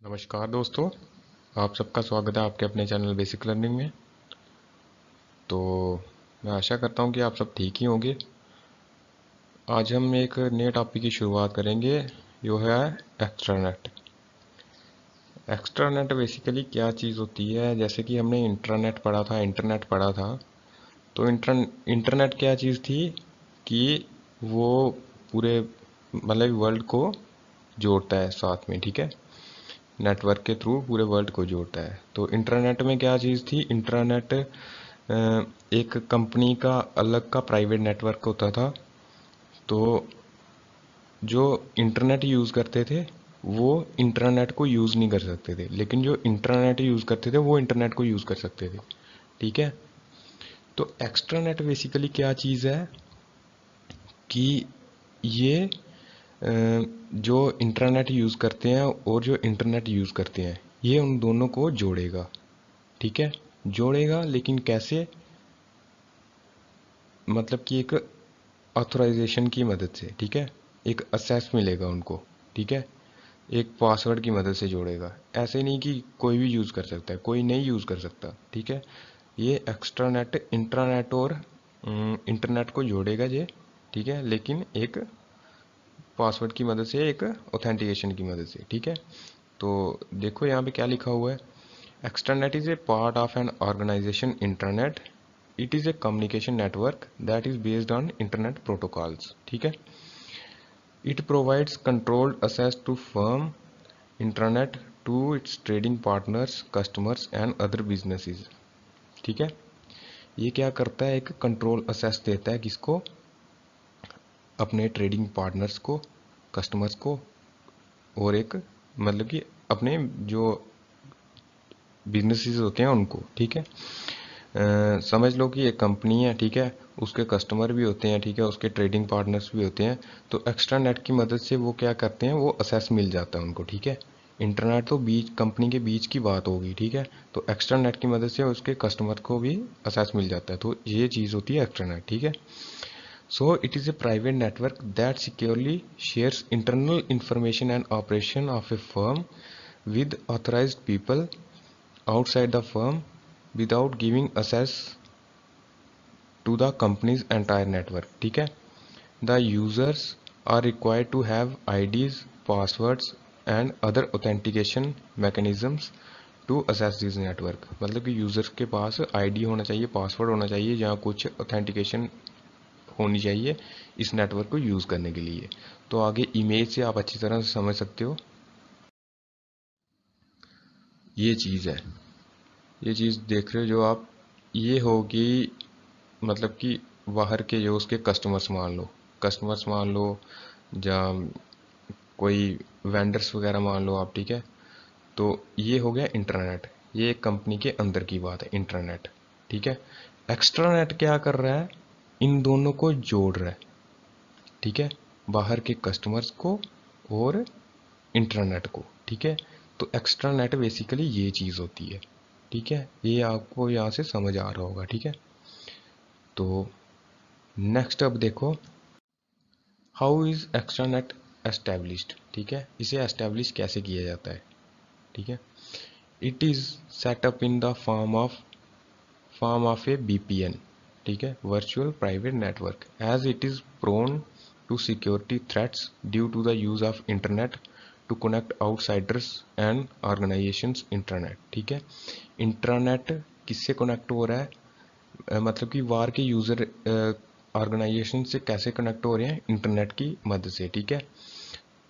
नमस्कार दोस्तों, आप सबका स्वागत है आपके अपने चैनल बेसिक लर्निंग में। तो मैं आशा करता हूँ कि आप सब ठीक ही होंगे। आज हम एक नए टॉपिक की शुरुआत करेंगे, जो है एक्स्ट्रानेट। एक्स्ट्रानेट बेसिकली क्या चीज़ होती है? जैसे कि हमने इंटरनेट पढ़ा था, तो इंटरनेट क्या चीज़ थी कि वो पूरे मतलब वर्ल्ड को जोड़ता है साथ में, ठीक है। नेटवर्क के थ्रू पूरे वर्ल्ड को जोड़ता है। तो इंटरनेट में क्या चीज़ थी? इंटरनेट एक कंपनी का अलग का प्राइवेट नेटवर्क होता था। तो जो इंटरनेट यूज़ करते थे वो इंटरनेट को यूज़ नहीं कर सकते थे, लेकिन जो इंटरनेट यूज़ करते थे वो इंटरनेट को यूज़ कर सकते थे, ठीक है। तो एक्स्ट्रानेट बेसिकली क्या चीज़ है कि ये जो इंटरनेट यूज़ करते हैं और जो इंटरनेट यूज़ करते हैं, ये उन दोनों को जोड़ेगा, ठीक है। जोड़ेगा, लेकिन कैसे? मतलब कि एक ऑथराइजेशन की मदद से, ठीक है। एक असेस मिलेगा उनको, ठीक है। एक पासवर्ड की मदद से जोड़ेगा। ऐसे नहीं कि कोई भी यूज़ कर सकता है, कोई नहीं यूज़ कर सकता, ठीक है। ये एक्स्ट्रानेट इंट्रानेट और इंटरनेट को जोड़ेगा ये, ठीक है, लेकिन एक पासवर्ड की मदद से, एक ऑथेंटिकेशन की मदद से, ठीक है। तो देखो यहाँ पे क्या लिखा हुआ है। Extranet is a part of an organisation internet. It is a communication network that is based on internet protocols, ठीक है। It provides controlled access to firm intranet to its trading partners, customers and other businesses, ठीक है। ये क्या करता है? एक control assess देता है, किसको? अपने ट्रेडिंग पार्टनर्स को, कस्टमर्स को, और एक मतलब कि अपने जो बिजनेसेस होते हैं उनको, ठीक है। समझ लो कि एक कंपनी है, ठीक है, उसके कस्टमर भी होते हैं, ठीक है, उसके ट्रेडिंग पार्टनर्स भी होते हैं। तो एक्स्ट्रा नेट की मदद से वो क्या करते हैं? वो असेस मिल जाता है उनको, ठीक है। इंटरनेट तो बीच कंपनी के बीच की बात होगी, ठीक है। तो एक्स्ट्रा नेट की मदद से उसके कस्टमर को भी असेस मिल जाता है। तो ये चीज़ होती है एक्स्ट्रा नेट, ठीक है। So it is A private network that securely shares internal information and operation of A firm with authorized people outside the firm without giving access to the company's entire network, ठीक है। The users are required to have IDs, passwords and other authentication mechanisms to access this network। मतलब कि users के पास ID होना चाहिए, password होना चाहिए, या कुछ ऑथेंटिकेशन होनी चाहिए इस नेटवर्क को यूज़ करने के लिए। तो आगे इमेज से आप अच्छी तरह से समझ सकते हो, ये चीज़ है। ये चीज़ देख रहे हो जो आप, ये होगी मतलब कि बाहर के जो उसके कस्टमर्स मान लो, या कोई वेंडर्स वगैरह मान लो आप, ठीक है। तो ये हो गया इंटरनेट, ये एक कंपनी के अंदर की बात है इंटरनेट, ठीक है। एक्स्ट्रानेट क्या कर रहा है? इन दोनों को जोड़ रहा है, ठीक है, बाहर के कस्टमर्स को और इंटरनेट को, ठीक है। तो एक्स्ट्रानेट बेसिकली ये चीज़ होती है, ठीक है। ये आपको यहाँ से समझ आ रहा होगा, ठीक है। तो नेक्स्ट अब देखो, हाउ इज़ एक्स्ट्रानेट एस्टेब्लिश्ड, ठीक है। इसे एस्टेब्लिश कैसे किया जाता है, ठीक है। It is set up in the form of a VPN, ठीक है, virtual private network, as it is prone to security threats due to the use of internet to connect outsiders and organisations internet, ठीक है। Internet किससे connect हो रहा है? मतलब कि बाहर के यूज़र ऑर्गेनाइजेशन से कैसे कनेक्ट हो रहे हैं? इंटरनेट की मदद से, ठीक है।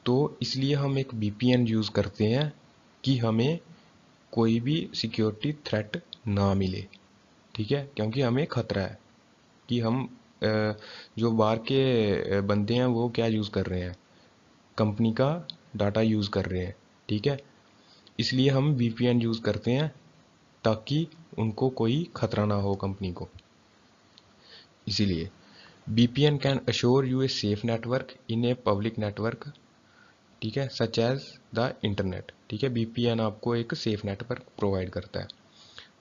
तो इसलिए हम एक वीपीएन यूज़ करते हैं कि हमें कोई भी सिक्योरिटी थ्रेट ना मिले, ठीक है, क्योंकि हमें खतरा है कि हम जो बाहर के बंदे हैं वो क्या यूज़ कर रहे हैं? कंपनी का डाटा यूज़ कर रहे हैं, ठीक है। इसलिए हम वीपीएन यूज़ करते हैं ताकि उनको कोई खतरा ना हो कंपनी को, इसीलिए VPN can assure U a safe network in a public network, ठीक है, सच एज द इंटरनेट, ठीक है। VPN आपको एक सेफ नेटवर्क प्रोवाइड करता है।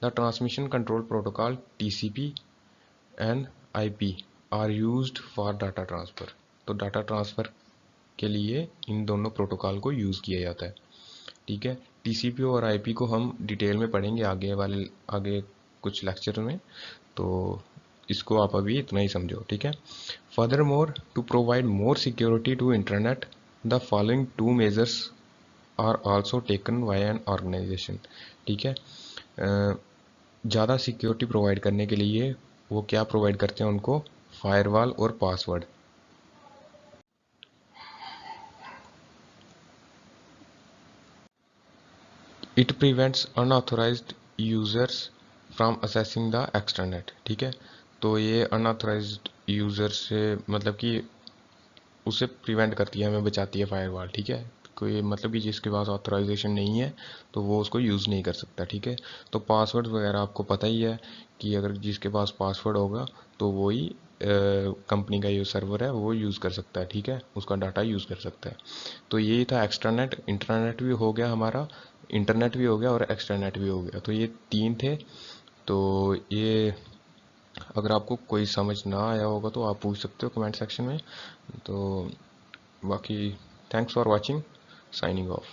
The transmission control protocol TCP and IP are used for data transfer. तो data transfer के लिए इन दोनों प्रोटोकॉल को यूज़ किया जाता है, ठीक है। टीसीपी और आईपी को हम डिटेल में पढ़ेंगे आगे कुछ लेक्चर में, तो इसको आप अभी इतना ही समझो, ठीक है। Furthermore, to provide more security to internet, the following two measures are also taken by an organisation, ठीक है। ज़्यादा सिक्योरिटी प्रोवाइड करने के लिए वो क्या प्रोवाइड करते हैं उनको, फायरवॉल और password. It prevents unauthorized users from accessing the extranet, ठीक है। तो ये अनऑथोराइज्ड यूजर से मतलब कि उसे प्रिवेंट करती है, हमें बचाती है फायरवॉल, ठीक है। कोई मतलब कि जिसके पास ऑथराइजेशन नहीं है तो वो उसको यूज़ नहीं कर सकता, ठीक है। तो पासवर्ड वगैरह आपको पता ही है कि अगर जिसके पास पासवर्ड होगा तो वो ही कंपनी का जो सर्वर है वो यूज़ कर सकता है, ठीक है, उसका डाटा यूज़ कर सकता है। तो यही था एक्सट्रानेट। इंटरनेट भी हो गया हमारा, इंटरनेट भी हो गया और एक्सट्रानेट भी हो गया, तो ये तीन थे। तो ये अगर आपको कोई समझ ना आया होगा तो आप पूछ सकते हो कमेंट सेक्शन में। तो बाकी thanks for watching, signing off.